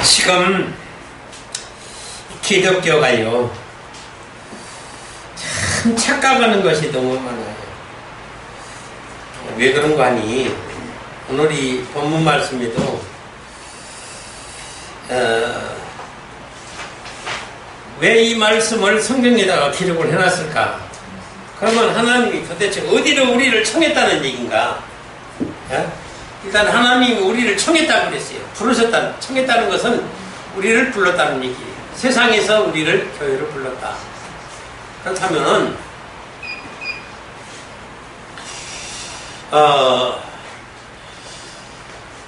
지금 기독교가요 참 착각하는 것이 너무 많아요. 왜 그런 거 아니? 오늘 이 본문 말씀에도 왜 이 말씀을 성경에다가 기록을 해놨을까? 그러면 하나님이 도대체 어디로 우리를 청했다는 얘기인가? 일단 하나님이 우리를 청했다고 그랬어요. 부르셨다. 청했다는 것은 우리를 불렀다는 얘기예요. 세상에서 우리를 교회로 불렀다. 그렇다면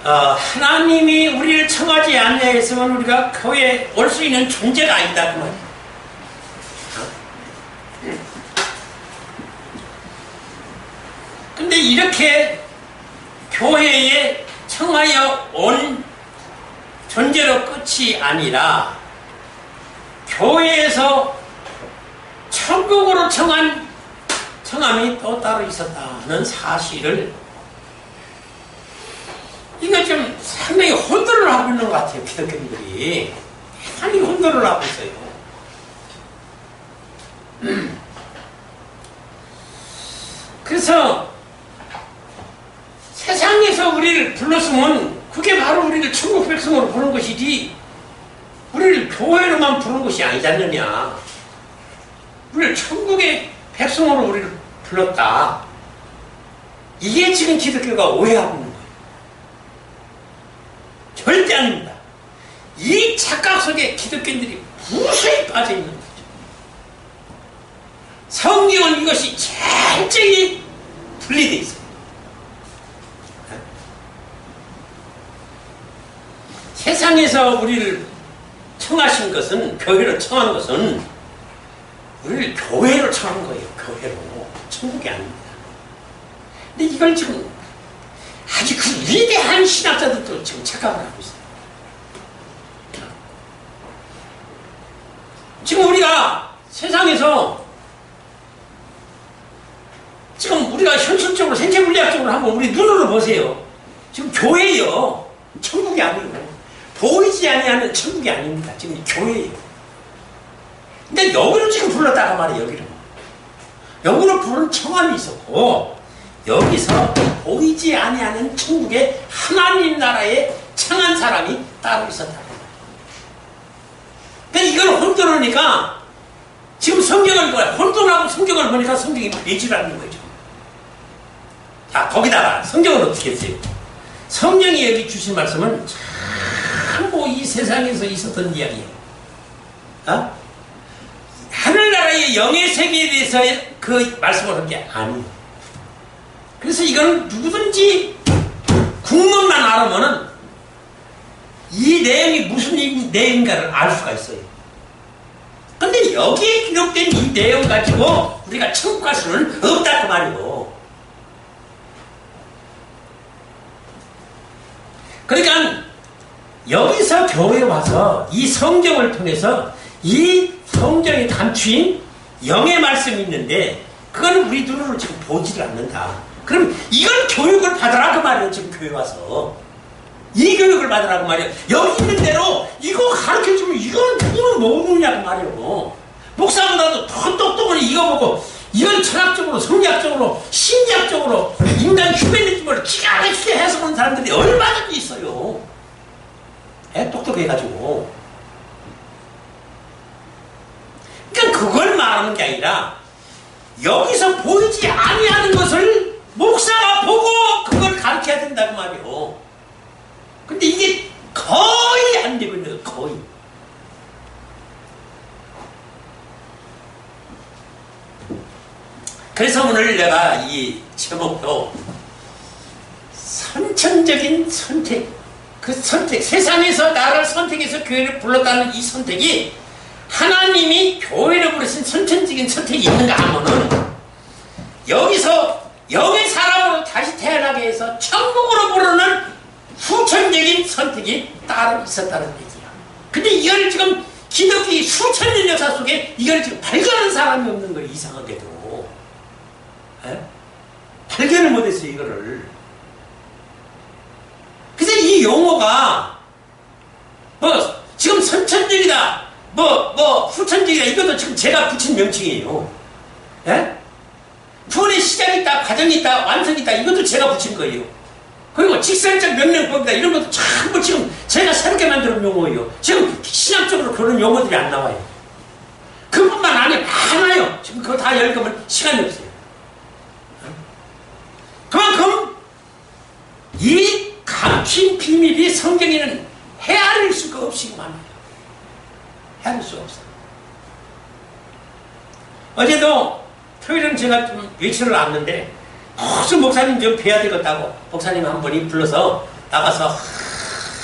하나님이 우리를 청하지 않냐했으면 우리가 교회에 올 수 있는 존재가 아니다 그 말이에요. 근데 이렇게 교회에 청하여 온 존재로 끝이 아니라 교회에서 천국으로 청함이 또 따로 있었다는 사실을 이거 좀 상당히 혼돈을 하고 있는 것 같아요. 기독교인들이 대단히 혼돈을 하고 있어요. 그래서 세상에서 우리를 불렀으면 그게 바로 우리를 천국 백성으로 부른 것이지 우리를 교회로만 부른 것이 아니지 않느냐. 우리를 천국의 백성으로 우리를 불렀다. 이게 지금 기독교가 오해하고 있는 거예요. 절대 아닙니다. 이 착각 속에 기독교인들이 무수히 빠져 있는 거죠. 성경은 이것이 철저히 분리되어 있어요. 세상에서 우리를 청하신 것은, 교회로 청한 것은 우리를 교회로 청한 거예요. 교회로. 천국이 아닙니다. 근데 이걸 지금 아주 그 위대한 신학자들도 지금 착각을 하고 있어요. 지금 우리가 세상에서 지금 우리가 현실적으로 생체물리학적으로 한번 우리 눈으로 보세요. 지금 교회예요. 천국이 아니고 보이지 아니하는 천국이 아닙니다. 지금 교회예요. 근데 여기로 지금 불렀다가 말이에요. 여기로 부른 청함이 있었고 여기서 보이지 아니하는 천국의 하나님 나라에 청한 사람이 따로 있었다고 말이에요. 근데 이걸 혼돈하니까 지금 성경을 보니까 혼돈하고 성경을 보니까 성경이 배지라는 거죠. 자, 거기다가 성경은 어떻게 했어요? 성경이 여기 주신 말씀은 전부 이 세상에서 있었던 이야기예요. 하늘나라의 영의 세계에 대해서 그 말씀을 한 게 아니에요. 그래서 이건 누구든지 국문만 알아보면 이 내용이 무슨 내용인가를 알 수가 있어요. 근데 여기에 기록된 이 내용 가지고 우리가 천국 갈 수는 없다 그 말이에요. 그러니까 여기서 교회에 와서 이 성경을 통해서 이 성경에 감추인 영의 말씀이 있는데 그건 우리 눈으로 지금 보지를 않는다. 그럼 이걸 교육을 받으라 그 말이에요. 지금 교회 와서 이 교육을 받으라 그 말이에요. 여기 있는 대로 이거 가르쳐주면 이건 누구는 모르냐 그 말이에요. 목사보다도 더 똑똑한 이거 보고 이건 철학적으로 성리학적으로 심리학적으로 인간 휴머니즘을 기가 막히게 해석하는 사람들이 얼마든지 있어요. 똑똑해가지고. 그러니까 그걸 말하는 게 아니라 여기서 보이지 아니하는 것을 목사가 보고 그걸 가르쳐야 된다고 말이에요. 근데 이게 거의 안 되고 있는 거예요. 거의. 그래서 오늘 내가 이 제목도 선천적인 선택, 그 선택, 세상에서 나를 선택해서 교회를 불렀다는 이 선택이 하나님이 교회를 부르신 선천적인 선택이 있는가 하면은 여기서 영의 사람으로 다시 태어나게 해서 천국으로 부르는 후천적인 선택이 따로 있었다는 얘기야. 근데 이걸 지금 기독교의 수천 년 역사 속에 이걸 지금 발견한 사람이 없는 거예요. 이상하게도. 발견을 못했어요. 이거를. 그래서 이 용어가 뭐 지금 선천적이다, 뭐 후천적이다, 이것도 지금 제가 붙인 명칭이에요. 예? 구원의 시작이 있다, 과정이 있다, 완성이 있다, 이것도 제가 붙인 거예요. 그리고 직설적 명령법이다, 이런 것도 전부 지금 제가 새롭게 만든 용어예요. 지금 신학적으로 그런 용어들이 안 나와요. 그뿐만 아니라 많아요. 지금 그거 다 읽으면 시간이 없어요. 그만큼 이 감춘 비밀이 성경에는 헤아릴 수가 없이 많아요. 헤아릴 수가 없어요. 어제도 토요일은 제가 좀 외출을 왔는데 무슨 목사님 좀 뵈야 되겠다고 목사님 한 분이 불러서 나가서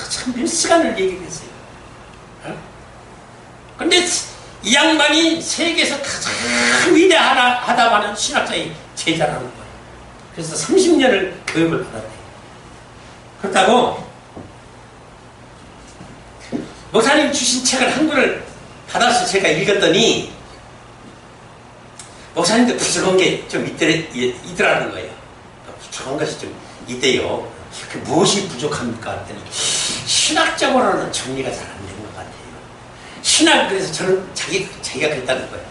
참 몇 시간을 얘기했어요. 근데 이 양반이 세계에서 가장 위대하다고 하는 신학자의 제자라는 거예요. 그래서 30년을 교육을 받았대요. 그렇다고 목사님 주신 책을 한 권을 받아서 제가 읽었더니 목사님도 부족한 게 좀 있더라는 거예요. 부족한 것이 좀 있대요. 그 무엇이 부족합니까? 했더니 신학적으로는 정리가 잘 안 되는 것 같아요. 신학, 그래서 저는 자기가 그랬다는 거예요.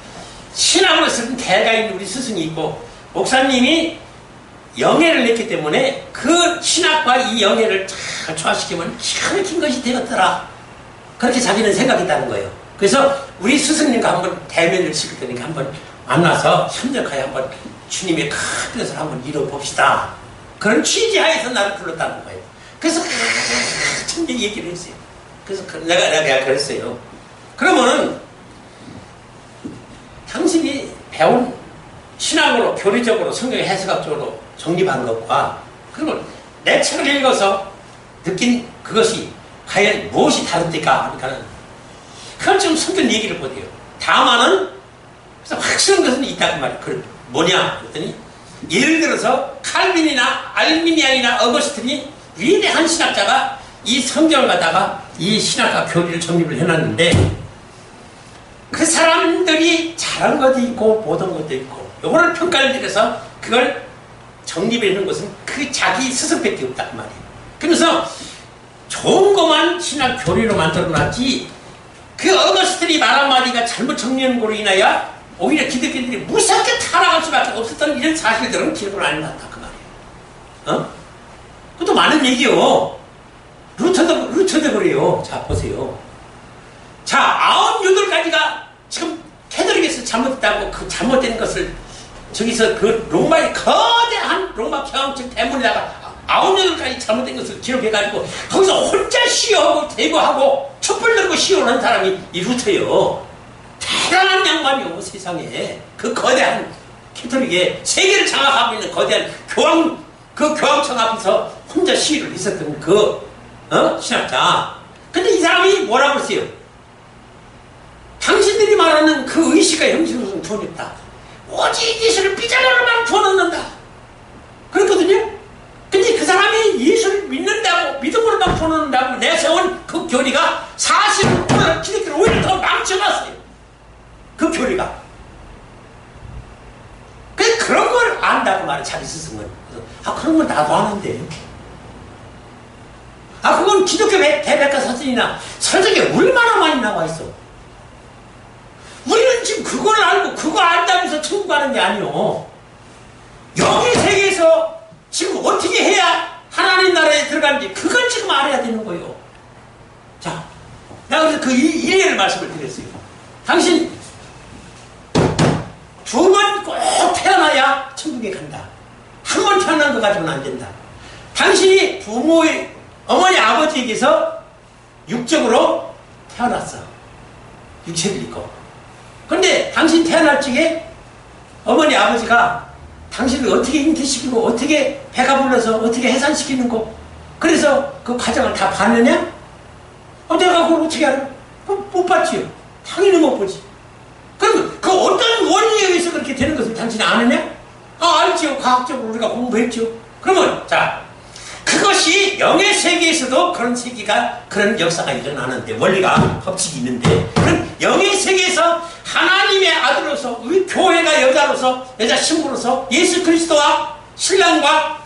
신학으로서는 대가 있는 우리 스승이 있고 목사님이 영예를 냈기 때문에 그 신학과 이 영예를 잘 조화시키면 기가 막힌 것이 되었더라. 그렇게 자기는 생각했다는 거예요. 그래서 우리 스승님과 한번 대면을 시킬 테니까 한번 만나서 협력하여 한번 주님의 큰 뜻을 한번 이뤄봅시다. 그런 취지하에서 나를 불렀다는 거예요. 그래서 참 얘기를 했어요. 그래서 내가 그랬어요. 그러면은 당신이 배운 신학으로 교리적으로 성경 해석학적으로 정립한 것과 그리고 내 책을 읽어서 느낀 그것이 과연 무엇이 다릅니까? 하니까는 그건 좀 성경 얘기를 못해요. 다만은 그래서 확실한 것은 있다고 말이에요. 그 뭐냐? 그랬더니 예를 들어서 칼빈이나 알미니안이나 어거스틴이 위대한 신학자가 이 성경을 갖다가 이 신학과 교리를 정립을 해놨는데 그 사람들이 잘한 것도 있고 못한 것도 있고 요거를 평가를 내려서 그걸 정립해 놓은 것은 그 자기 스승밖에 없다 그 말이에요. 그래서 좋은 것만 신학 교리로 만들어놨지 그 어거스틴이 말 한마디가 잘못 정리한 거로 인하여 오히려 기독교인들이 무섭게 타락할 수밖에 없었던 이런 사실들은 기록을 안 해놨다 그 말이에요. 그것도 많은 얘기요. 루터도 그래요. 자 보세요. 자 98가지가 지금 캐톨릭에서 잘못됐다고 그 잘못된 것을 저기서 그 로마의 거대한 로마 평화증 대문에다가 98가지 잘못된 것을 기록해가지고 거기서 혼자 시효하고 대고하고 촛불 들고 시효를 한 사람이 이 루터요. 대단한 양반이요. 세상에 그 거대한 캐톨릭의 세계를 장악하고 있는 거대한 교황청 앞에서 혼자 시위를 했었던 그 신학자. 근데 이 사람이 뭐라고 했어요? 당신들이 말하는 그 의식과 형식으로서는 구원했다. 오직 예수를 삐져나로만 구원한다. 그랬거든요. 근데 그 사람이 예수를 믿는다고 믿음으로만 구원한다고 내세운 그 교리가 사실은 기독교를 오히려 더 망쳐놨어요. 그 교리가. 그런 걸 안다고 말해 자기 스승은. 그런 건 나도 아는데. 그건 기독교 대백과 사전이나 설적에 얼마나 많이 나와 있어. 우리는 지금 그걸 알고 그거 안다면서 천국 가는 게 아니오. 영의 세계에서 지금 어떻게 해야 하나님 나라에 들어가는지 그걸 지금 알아야 되는 거예요. 자, 내가 그래서 그 일례를 말씀을 드렸어요. 당신 두 번 꼭 태어나야 천국에 간다. 한 번 태어난 거 가지고는 안 된다. 당신이 부모의 어머니 아버지에게서 육적으로 태어났어. 육체를 입고. 근데 당신 태어날 적에 어머니 아버지가 당신을 어떻게 잉태시키고 어떻게 배가 불러서 어떻게 해산시키는 거 그래서 그 과정을 다 봤느냐? 내가 그걸 어떻게 알아? 못 봤지요. 당연히 못 보지. 그럼 그 어떤 원리에 의해서 그렇게 되는 것을 당신이 아느냐? 알지요. 과학적으로 우리가 공부했죠. 그러면 자 그것이 영의 세계에서도 그런 세계가 그런 역사가 일어나는데 원리가 법칙이 있는데 그럼 영의 세계에서 하나님의 아들로서 우리 교회가 여자 신부로서 예수 그리스도와 신랑과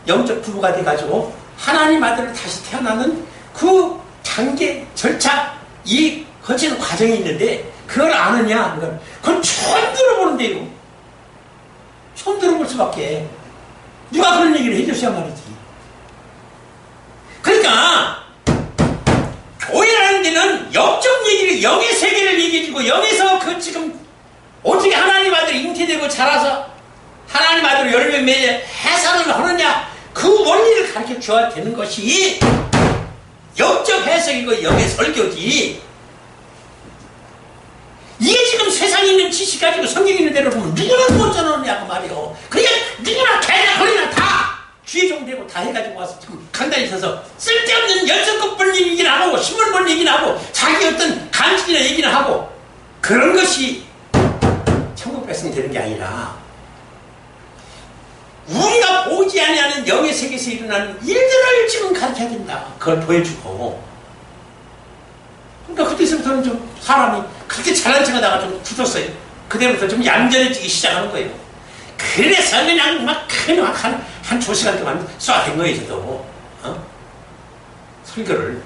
영적 부부가 돼가지고 하나님 아들을 다시 태어나는 그 단계, 절차, 이 거치는 과정이 있는데 그걸 아느냐? 그건 처음 들어보는데요. 처음 들어볼 수밖에. 누가 그런 얘기를 해줬어야 말이지. 그러니까 교회라는 데는 영적 얘기를, 영의 세계를 얘기해주고, 영에서 그 지금 어떻게 하나님 아들 잉태되고 자라서 하나님 아들로 열매 맺어 해산을 하느냐, 그 원리를 가르쳐 줘야 되는 것이 영적 해석이고 영의 설교지. 이게 지금 세상에 있는 지식 가지고 성경에 있는 대로 보면 누구나 못 전하느냐고 말이요. 그러니까 누구나 개나 허리나 다 주의종되고 다 해가지고 와서 지금 강단에 서서 쓸데없는 연설급 볼 얘기는 하고 신문 볼 얘기는 하고 자기 어떤 간증이나 얘기는 하고, 그런 것이 천국 백성 되는 게 아니라 우리가 보지 아니하는 영의 세계에서 일어나는 일들을 지금 가르쳐야 된다. 그걸 보여주고. 그러니까 그때서부터는 좀 사람이 그렇게 잘난 척하다가 좀 굳었어요. 그때부터 좀 얌전해지기 시작하는 거예요. 그래서 그냥 막 한 2시간 동안 쏴댄 거예요, 저도. 설교를.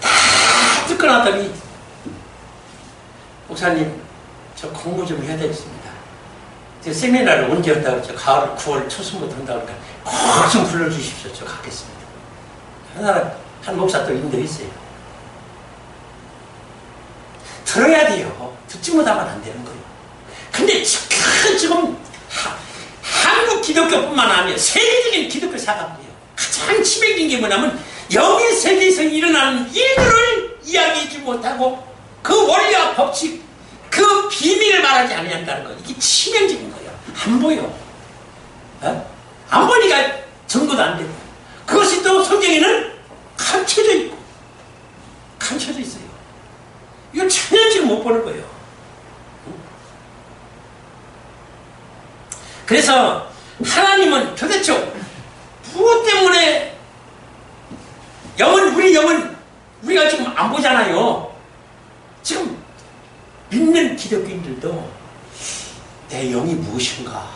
다 듣고 나더니, 목사님, 저 공부 좀 해야 되겠습니다. 세미나를 언제 한다고 그랬죠? 가을 9월 초순부터 한다고 그러니까 꼭 좀 불러주십시오. 저 가겠습니다. 한 목사 또 인들 있어요. 들어야 돼요. 듣지 못하면 안 되는 거예요. 근데 지금 한국 기독교뿐만 아니라 세계적인 기독교 사각이에요. 가장 치명적인 게 뭐냐면 영의 세계에서 일어나는 일들을 이야기하지 못하고 그 원리와 법칙, 그 비밀을 말하지 않는다는 거예요. 이게 치명적인 거예요. 안 보여. 안 보니까 전거도 안 되고. 그것이 또 성경에는 감춰져 있고, 감춰져 있어요. 이걸 전혀 지금 못 보는 거예요. 그래서 하나님은 도대체 무엇 때문에 우리 영은 우리가 지금 안 보잖아요. 지금 믿는 기독교인들도 내 영이 무엇인가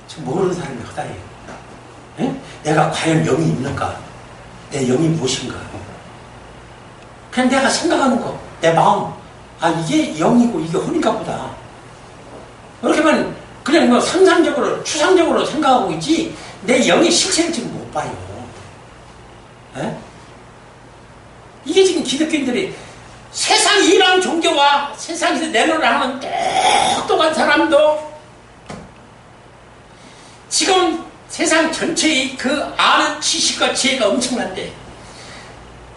지금 모르는 사람이 허다해요. 내가 과연 영이 있는가? 내 영이 무엇인가? 그냥 내가 생각하는 거, 내 마음, 이게 영이고 이게 혼인가 보다. 그렇게만 그냥 뭐 상상적으로, 추상적으로 생각하고 있지, 내 영의 실체를 지금 못 봐요. 이게 지금 기독교인들이 세상 이방 종교와 세상에서 내놓으라 하는 똑똑한 사람도 지금 세상 전체의 그 아는 지식과 지혜가 엄청난데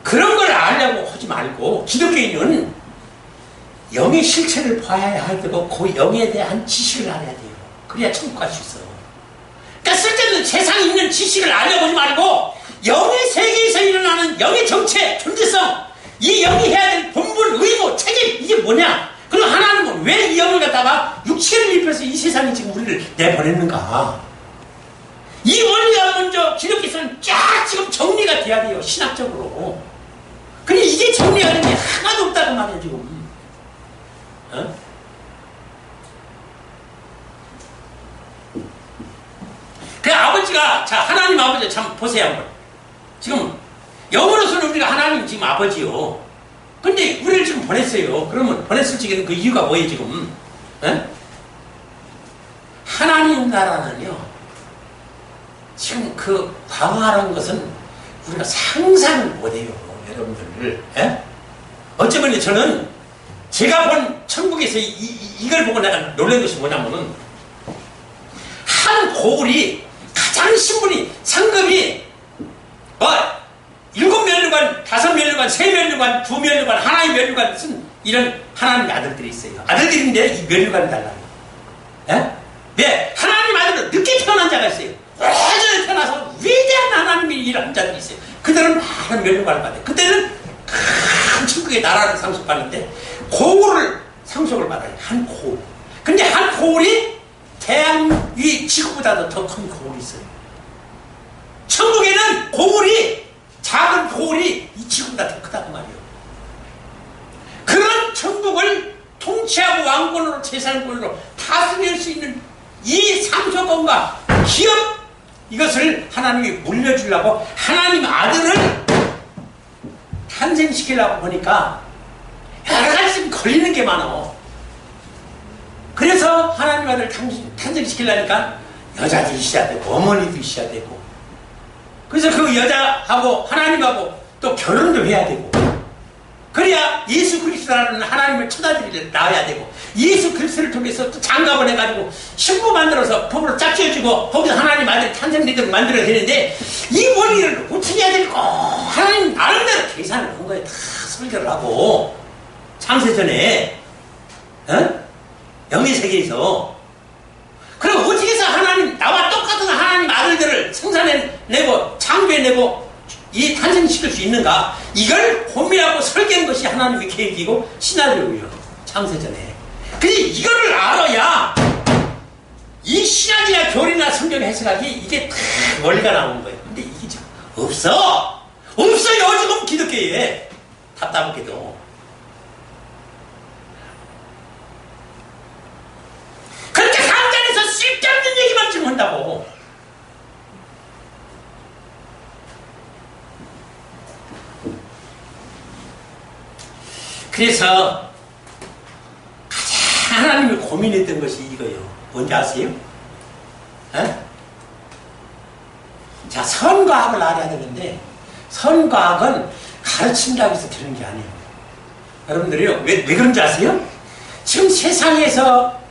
그런 걸 알려고 하지 말고 기독교인은 영의 실체를 봐야 할 때고 그 영에 대한 지식을 알아야 돼요. 그래야 천국 갈 수 있어. 그러니까 쓸데없는 세상에 있는 지식을 알려보지 말고 영의 세계에서 일어나는 영의 정체, 존재성, 이 영이 해야 될 본분, 의무, 책임, 이게 뭐냐? 그리고 하나님은 왜 이 영을 갖다가 육체를 입혀서 이 세상에 지금 우리를 내보냈는가? 이 원리가 먼저 기독교에서는 쫙 지금 정리가 돼야 돼요. 신학적으로. 근데 이게 정리가 되는 게 하나도 없다고 말이에요, 지금. 그 아버지가, 자, 하나님 아버지 참 보세요, 한번. 지금, 영으로서는 우리가 하나님 지금 아버지요. 근데 우리를 지금 보냈어요. 그러면 보냈을 적에는 그 이유가 뭐예요, 지금? 하나님 나라는요, 지금 그 광활한 것은 우리가 상상을 못해요, 여러분들. 어쩌면 저는 제가 본 천국에서 이걸 보고 내가 놀란 것이 뭐냐면은 한 고을이 가장 신분이 상급이 7면류관, 5면류관, 3면류관, 2면류관, 하나의 면류관 쓴 이런 하나님의 아들들이 있어요. 아들들인데 이 면류관이 달라요. 네, 하나님 아들은 늦게 태어난 자가 있어요. 오래전에 태어나서 위대한 하나님의 일을 한 자들이 있어요. 그들은 많은 면류관을 받아요. 그때는 큰 천국의 나라를 상속받는데 고을을 상속을 받아요. 한 고을. 근데 한 고을이 태양 위 지구보다도 더 큰 고을이 있어요. 천국에는 고을이, 작은 고을이 이 지구보다 더 크다고 말이에요. 그런 천국을 통치하고 왕권으로 재산권으로 다스릴 수 있는 이 상속권과 기업, 이것을 하나님이 물려주려고 하나님 아들을 탄생시키려고 보니까 여러 가지 걸리는 게 많아. 그래서 하나님 아들을 탄생시키려니까 여자도 있어야 되고 어머니도 있어야 되고, 그래서 그 여자하고 하나님하고 또 결혼도 해야 되고, 그래야 예수 그리스도라는 하나님의 처자들이 나와야 되고, 예수 그리스도를 통해서 또 장갑을 해가지고 신부 만들어서 법으로 짝지어주고 거기서 하나님 아들이 탄생되도록 만들어야 되는데, 이 원리를 어떻게 해야 될까? 하나님 나름대로 계산을 한 거예요. 다 설계를 하고 창세전에 영의 세계에서. 그럼 어떻게 해서 하나님, 나와 똑같은 하나님 아들들을 생산해내고 창조해내고 이 탄생시킬 수 있는가? 이걸 고민하고 설계한 것이 하나님의 계획이고 시나리오예요. 창세전에. 근데 이거를 알아야 이 신학이나 교리나 성경 해석하기 이게 다 원리가 나오는 거예요. 근데 이게 지금 없어요. 지금 기독교에. 답답하게도. 그렇게 상자에서 쓸데없는 얘기만 지금 한다고. 그래서 가장 하나님이 고민했던 것이 이거예요. 뭔지 아세요? 자, 선과학을 알아야 되는데, 선과학은 가르친다고 해서 되는 게 아니에요. 여러분들이요, 왜 그런지 아세요? 지금 세상에서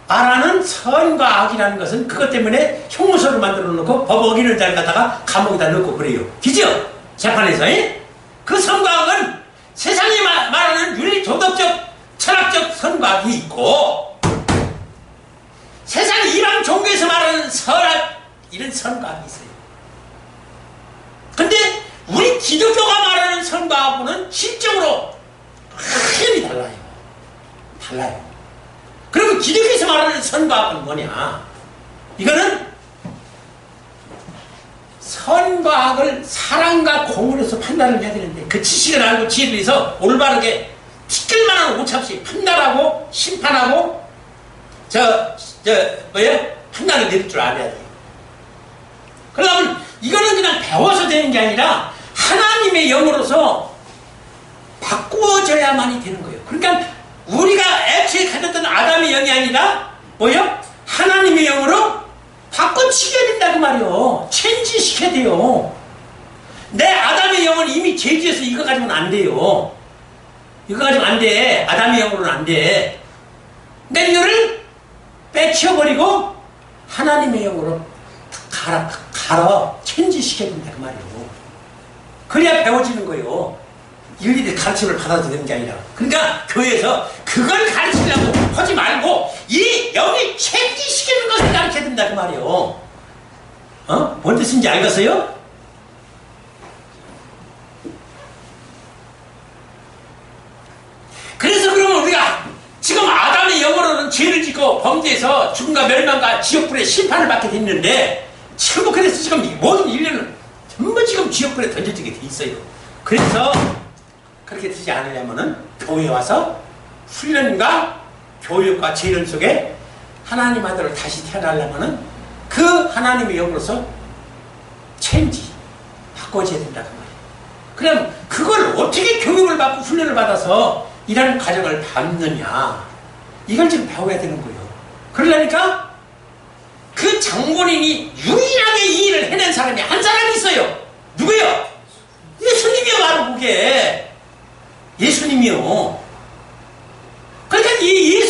말하는 선과 악이라는 것은 그것 때문에 형무소를 만들어 놓고 법 어기는 자를 갖다가 감옥에다 넣고 그래요. 그죠? 재판에서. 그 선과 악은 세상이 말하는 윤리 도덕적 철학적 선과 악이 있고, 세상 이방 종교에서 말하는 선악, 이런 선과 악이 있어요. 근데 우리 기독교가 말하는 선과 악은 실적으로 확연히 달라요. 그러면 기독교에서 말하는 선과 악은 뭐냐? 이거는 선과 악을 사랑과 공으로서 판단을 해야 되는데, 그 지식을 알고 지혜를 해서 올바르게 티끌만한 오차없이 판단하고 심판하고 판단을 내릴 줄 알아야 돼요. 그러면 이거는 그냥 배워서 되는 게 아니라 하나님의 영으로서 바꾸어져야만이 되는 거예요. 그러니까 우리가 애초에 가졌던 아담의 영이 아니라 하나님의 영으로 바꿔치겨야 된다 그 말이요. 체인지 시켜야 돼요. 내 아담의 영은 이미 죄지어서 이거 가지고는 안 돼요. 이거 가지고는 안 돼. 아담의 영으로는 안 돼. 내 이거를 빼치워버리고 하나님의 영으로 갈아 체인지 시켜야 된다 그 말이요. 그래야 배워지는 거예요. 일일이 가르침을 받아도 되는 게 아니라. 그러니까 교회에서 그걸 가르치려고 하지 말고 이 영이 체인지시키는 것을 가르쳐야 된다 그 말이에요. 뭔 뜻인지 알겠어요? 그래서 그러면 우리가 지금 아담의 영으로는 죄를 짓고 범죄해서 죽음과 멸망과 지옥불에 심판을 받게 됐는데, 지금 그래서 지금 모든 인류는 전부 지금 지옥불에 던져지게 돼 있어요. 그래서 그렇게 되지 않으려면은 교회에 와서 훈련과 교육과 재련 속에 하나님 아들을 다시 태어나려면은 그 하나님의 영으로서 체인지 바꿔줘야 된다는 거예요. 그럼 그걸 어떻게 교육을 받고 훈련을 받아서 이라는 과정을 밟느냐, 이걸 지금 배워야 되는 거예요. 그러려니까 그 장본인이 유일하게 이 일을 해낸 사람이 한 사람이 있어요. 누구요? 예수님이요. 바로 그게 예수님이요. 그러니까 이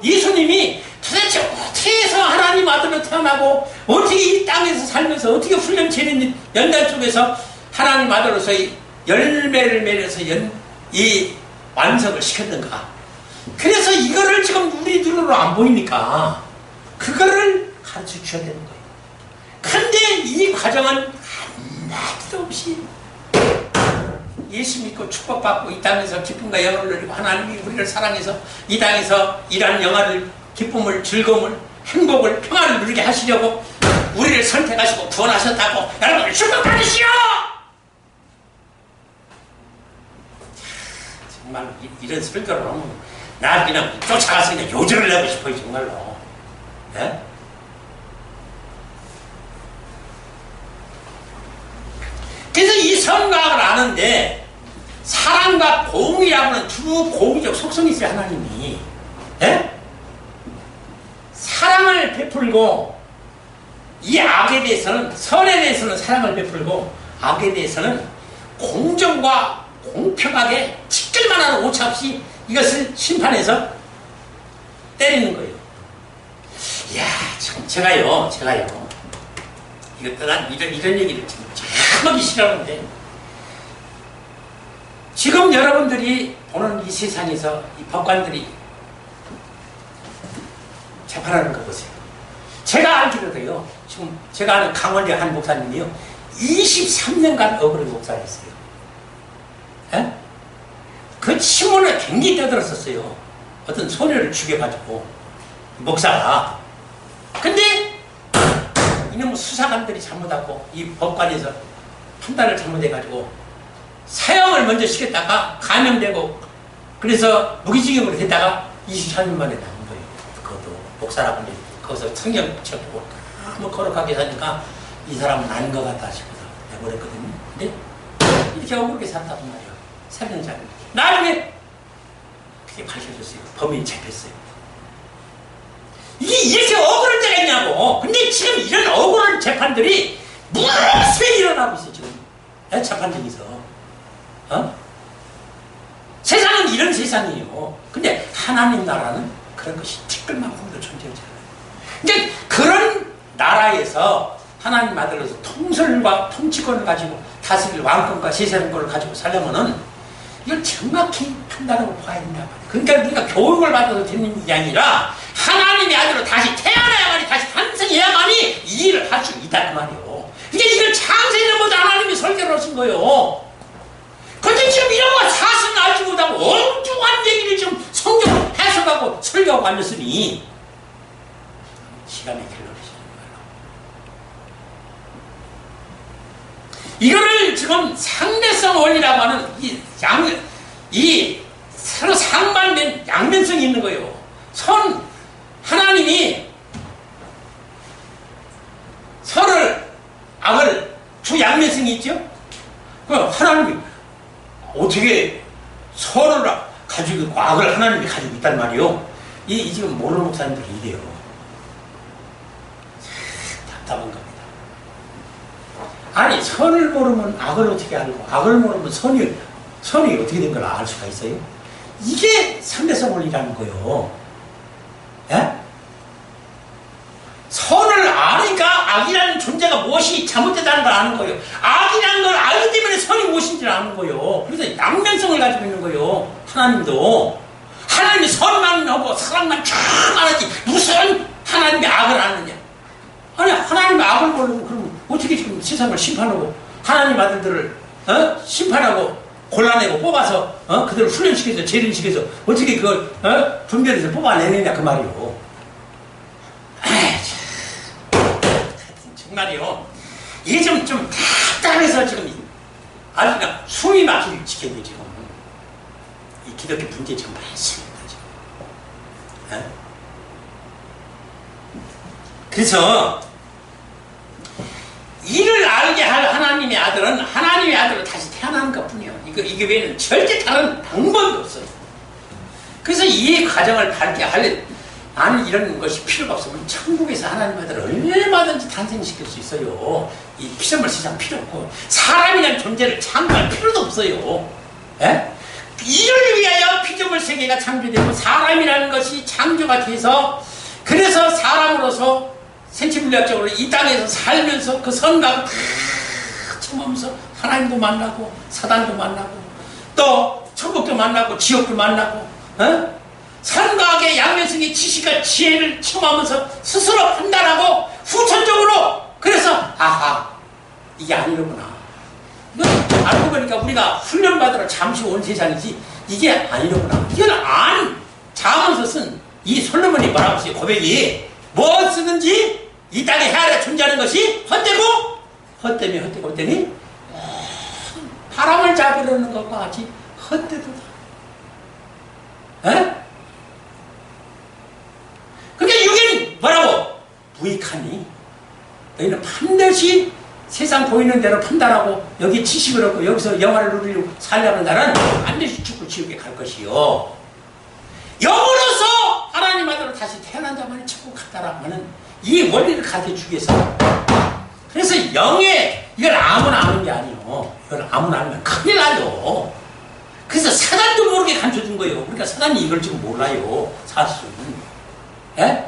예수님이 도대체 어떻게 해서 하나님 아들로 태어나고 어떻게 이 땅에서 살면서 어떻게 훈련 재련 연단 속에서 하나님 아들로서 이 열매를 맺어서 이 완성을 시켰는가. 그래서 이거를 지금 우리 눈으로 안 보이니까 그거를 가르쳐 주셔야 되는 거예요. 근데 이 과정은 한마디도 없이 예수 믿고 축복받고 이 땅에서 기쁨과 영광을 누리고 하나님이 우리를 사랑해서 이 땅에서 이러한 영화를, 기쁨을, 즐거움을, 행복을, 평화를 누리게 하시려고 우리를 선택하시고 구원하셨다고 여러분을 축복받으시오! 정말 이런 설교를 하면 나 그냥 쫓아가서 그냥 요절을 내고 싶어요. 정말로. 네? 많은데 사랑과 공의라고는 두 공의적 속성이 있어요. 하나님이. 예? 사랑을 베풀고 이 악에 대해서는, 선에 대해서는 사랑을 베풀고 악에 대해서는 공정과 공평하게 티끌만 하는 오차 없이 이것을 심판해서 때리는 거예요. 이야, 제가요 이것도 난 이런 얘기를 참 하기 싫어하는데, 지금 여러분들이 보는 이 세상에서 이 법관들이 재판하는 거 보세요. 제가 알기로도요, 지금 제가 아는 강원대 한 목사님이요, 23년간 억울한 목사였어요. 에? 그 치문을 굉장히 떠들었었어요. 어떤 소녀를 죽여가지고, 목사가. 근데 이놈의 수사관들이 잘못하고 이 법관에서 판단을 잘못해가지고 사형을 먼저 시켰다가 감염되고, 그래서 무기징역으로 됐다가 23년 만에 나온 거예요. 그것도 목사라고 거기서 성경 붙여보고 너무 거룩하게 사니까 이 사람은 아닌 것 같다 싶어서 내보냈거든요. 근데 이렇게 억울하게 살았단 말이에요. 살인자. 나중에 그게 밝혀졌어요. 범인이 잡혔어요. 이게 이렇게 억울한 데가 있냐고. 근데 지금 이런 억울한 재판들이 무수히 일어나고 있어요. 지금 재판장에서. 세상은 이런 세상이에요. 근데 하나님 나라는 그런 것이 티끌만큼도 존재하지 않아요. 그러니까 그런 나라에서 하나님 아들로서 통솔과 통치권을 가지고 다스릴 왕권과 세상권을 가지고 살려면은 이걸 정확히 판단하고 봐야 된다 말이에요. 그러니까 우리가 교육을 받아서 되는 게 아니라 하나님의 아들로 다시 태어나야만이, 다시 탄생해야만이 이 일을 할 수 있단 말이에요. 그러니까 이걸 창세전부터 하나님이 설계를 하신 거예요. 근데 지금 이런 거 사실은 알지 못하고 엉뚱한 얘기를 지금 성경을 해석하고 설교하고 앉았으니 기가 막히게 노리시는 거예요. 이거를 지금 상대성 원리라고 하는 이 서로 상반된 양면성이 있는 거예요. 하나님이 선을, 악을 두 양면성이 있죠? 하나님이 어떻게 선을 가지고 있고 악을 하나님이 가지고 있단 말이에요. 이 지금 모르는 목사님들이 이래요. 답답한 겁니다. 아니, 선을 모르면 악을 어떻게 알고, 악을 모르면 선이 어떻게 된 걸 알 수가 있어요? 이게 상대성 원리라는 거예요. 예? 선을 아니까 악이라는 존재가 무엇이 잘못되다는 걸 아는 거예요. 악이라는 걸 알기 때문에 선이 무엇인지를 아는 거예요. 그래서 양면성을 가지고 있는 거예요. 하나님도. 하나님이 선만 하고 사랑만 쫙 알았지 무슨 하나님이 악을 아느냐. 아니, 하나님이 악을 모르고 그럼 어떻게 지금 세상을 심판하고 하나님 아들들을 심판하고 골라내고 뽑아서 그들을 훈련시켜서 재림시켜서 어떻게 그걸 분별해서 뽑아내느냐 그 말이요. 정말이요. 이게 좀 답답해서 지금 아주 그냥 숨이 막히게 지켜야 되죠. 이 기독교 문제 좀 많습니다. 지금. 그래서 이를 알게 할 하나님의 아들은 하나님의 아들로 다시 태어나는 것 뿐이에요. 이게 외에는 절대 다른 방법이 없어요. 그래서 이 과정을 밟게 하려면 아는 이런 것이 필요가 없으면 천국에서 하나님 아들을 얼마든지 탄생시킬 수 있어요. 이 피조물 세상 필요 없고 사람이라는 존재를 창조할 필요도 없어요. 예? 이를 위하여 피조물 세계가 창조되고 사람이라는 것이 창조가 돼서 그래서 사람으로서 생체물리학적으로 이 땅에서 살면서 그 선각을 다 청하면서 하나님도 만나고 사단도 만나고 또 천국도 만나고 지옥도 만나고 선각의 양면성의 지식과 지혜를 청하면서 스스로 판단하고 후천적으로 그래서 아하 이게 아니로구나. 알고 보니까 우리가 훈련받으러 잠시 온 세상이지 이게 아니로구나. 이건 자면서 쓴 이 솔로몬이 뭐라고 써요? 고백이 뭐 쓰든지 이 땅에 헤아려 존재하는 것이 헛되고 헛되니 바람을 잡으려는 것과 같이 헛되도다. 에? 그러니까 이게 뭐라고? 무익하니 너희는 반드시 세상 보이는 대로 판단하고 여기 지식을 얻고 여기서 영화를 누리려고 살려는 나는 반드시 죽고 지옥에 갈 것이요. 영으로서 하나님 아들로 다시 태어난 자만이 천국 갔다라고 하는 이 원리를 가르쳐주기 위해서. 그래서 영에 이걸 아무나 아는 게 아니에요. 이걸 아무나 알면 큰일 나요. 그래서 사단도 모르게 감춰준 거예요. 그러니까 사단이 이걸 지금 몰라요. 사실은. 예?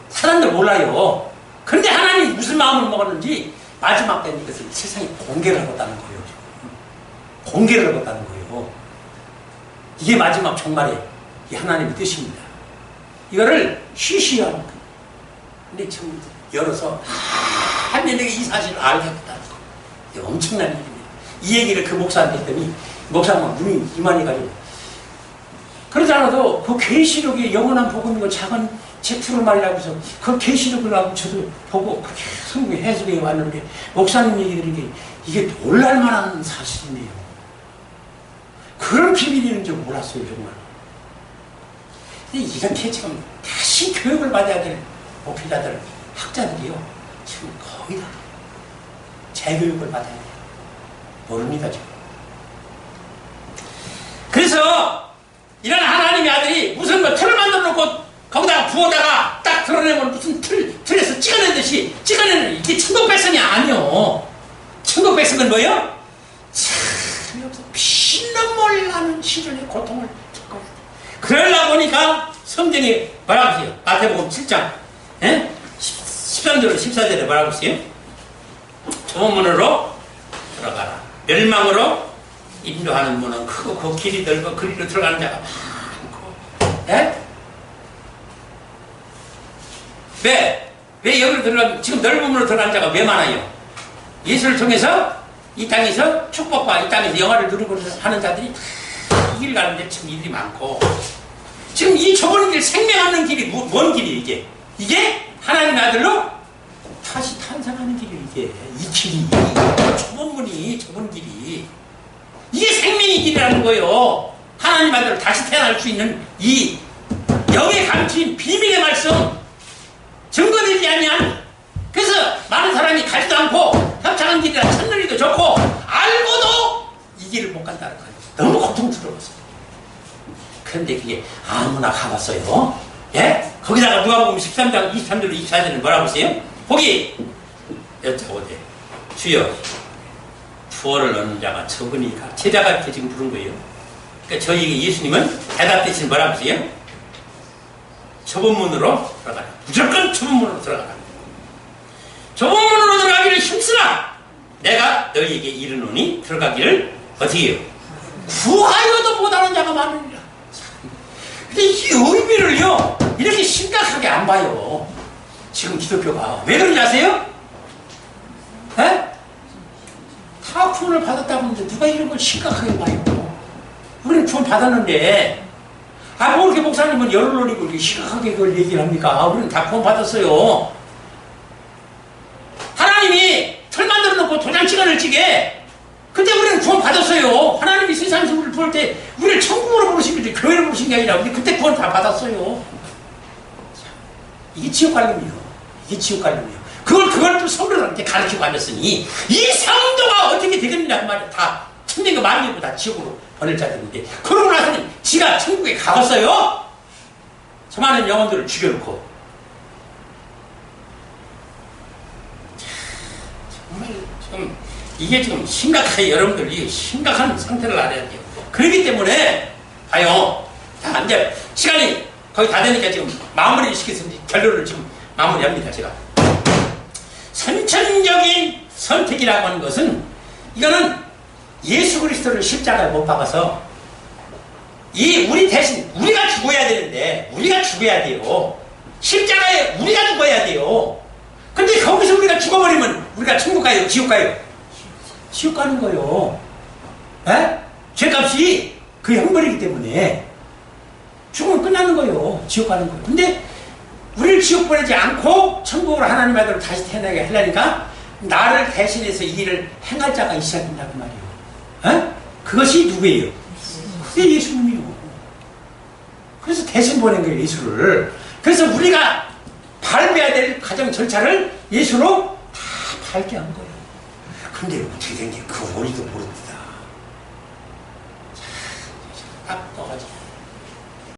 사단도 몰라요. 그런데 하나님이 무슨 마음을 먹었는지 마지막 때는 이것을 세상에 공개를 하겠다는 거예요. 지금. 공개를 하겠다는 거예요. 이게 마지막 종말의 이 하나님의 뜻입니다. 이거를 쉬쉬 하는 거예요. 근데 지금 열어서 하나님에게 이 사실을 알게 하겠다는 거예요. 이게 엄청난 일입니다. 이 얘기를 그 목사한테 했더니 목사가 눈이 이만해가지고 그러지 않아도 그 계시록의 영원한 복음이고 작은 제트로 말이라고 해서 그 계시록을 하고 저도 보고 그렇게 성경 해석해 왔는데 목사님 얘기 들은 게 이게 놀랄만한 사실이네요. 그런 비밀이 있는 줄 몰랐어요 정말. 근데 이렇게 지금 다시 교육을 받아야 될 목회자들 학자들이요 지금 거의 다 재교육을 받아야 돼요. 모릅니다 지금. 그래서 이런 하나님의 아들이 무슨 뭐 틀을 만들어 놓고 거기다가 부어다가 딱 드러내면 무슨 틀에서 찍어내듯이 찍어내는 이게 천국 백성이 아니요. 천국 백성은 뭐예요? 참 여기서 피눈물 나는 시련의 고통을 겪고 그러려 보니까 성경에 뭐라고 하세요? 마태복음 7장 13절로 14절에 뭐라고 하세요? 좁은 문으로 들어가라. 멸망으로 인도하는 문은 크고 그 길이 넓고 그리로 들어가는 자가 많고. 예? 왜 여기로 들어가면 지금 넓은 문으로 들어가는 자가 왜 많아요? 예수를 통해서 이 땅에서 축복과 이 땅에서 영화를 누리고 하는 자들이 이 길 가는데 지금 일이 많고 지금 이 좁은 길 생명 없는 길이 뭔 길이 이게? 이게 하나님의 아들로 다시 탄생하는 길이 이게 이 길이 좁은 문이 좁은 길이 이게 생명의 길이라는 거예요. 하나님 아들로 다시 태어날 수 있는 이 영에 감춘 비밀의 말씀 증거되지 아니한 그래서 많은 사람이 가지도 않고 협착한 길이라 첫눈이도 좋고 알고도 이 길을 못 간다는 거예요. 너무 고통스러웠어요. 그런데 그게 아무나 가봤어요. 예? 거기다가 누가복음 13장 23절로 24절은 뭐라고 했어요? 거기 여쭤보되 주여 부활을 얻는 자가 적으니까 제자가 이렇게 지금 부른 거예요. 그러니까 저희에게 예수님은 대답 대신 뭐라고 하세요? 좁은 문으로 들어가라. 무조건 좁은 문으로 들어가라. 좁은 문으로 들어가기를 힘쓰라. 내가 너희에게 이르노니 들어가기를 어떻게 해요? 구하여도 못하는 자가 많으니라. 근데 이 의미를요 이렇게 심각하게 안 봐요. 지금 기독교가 왜 그런지 아세요? 에? 다 구원을 받았다고 하는데 누가 이런 걸 심각하게 봐요? 우리는 구원 받았는데 뭐 이렇게 목사님은 열을 노리고 이렇게 심각하게 그걸 얘기를 합니까? 우리는 다 구원 받았어요. 하나님이 틀 만들어 놓고 도장 찍어낼 지게 근데 우리는 구원 받았어요. 하나님이 세상에서 우리를 부를 때 우리를 천국으로 부르신 거지 교회로 부르신 게 아니라 우리 그때 구원 다 받았어요. 이게 지옥관념이에요. 이게 지옥관념이에요. 그걸 또 성도들한테 가르치고 앉았으니 이 성도가 어떻게 되겠느냐 그 말이야. 다 천명과 만민을 다 지옥으로 보낼 자들인데 그러고 나서는 지가 천국에 가봤어요. 저 많은 영혼들을 죽여놓고 정말 지금 이게 지금 심각하게 여러분들이 심각한 상태를 알아야 돼요. 그렇기 때문에 봐요. 자 이제 시간이 거의 다 되니까 지금 마무리 시켜서 결론을 지금 마무리합니다. 제가 선천적인 선택이라고 하는 것은 이거는 예수 그리스도를 십자가에 못 박아서 이 우리 대신 우리가 죽어야 되는데 우리가 죽어야 돼요. 십자가에 우리가 죽어야 돼요. 근데 거기서 우리가 죽어버리면 우리가 천국 가요? 지옥 가요? 지옥 가는 거요. 에? 죄값이 그 형벌이기 때문에 죽으면 끝나는 거예요. 지옥 가는 거예요. 근데 우리를 지옥 보내지 않고 천국으로 하나님 아들로 다시 태어나게 하려니까 나를 대신해서 이 일을 행할 자가 있어야 된다고 말이에요. 에? 그것이 누구예요? 그게 예수님이요. 그래서 대신 보낸 거예요. 예수를. 그래서 우리가 밟아야 될 가정 절차를 예수로 다 살게 한 거예요. 근데 어떻게 된 게 그 원리도 모릅니다.